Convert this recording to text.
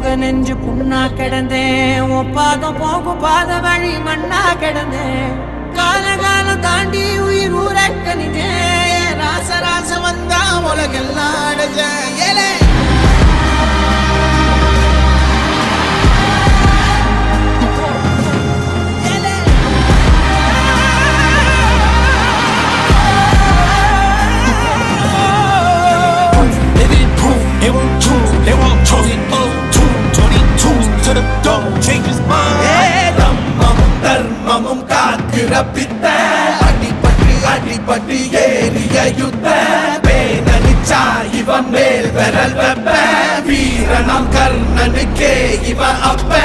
போக நெஞ்சு புண்ணா கிடந்தேன், உன் பாதம் போகும் பாத வழி மண்ணா கிடந்தேன். காலகாலம் தாண்டி உயிர் ஊரக்க நிஜேன், ராச ராச வந்தா உலகெல்லாம் அடைஞ்சேன். ஏலே தர்மமும் காக்கிற பித்த அடிபட்டு ஏறிய யுத்த பேனனிச்சா இவன் மேல் விரல் வெப்ப வீரனாம் கர்ணனுக்கே இவன் அப்ப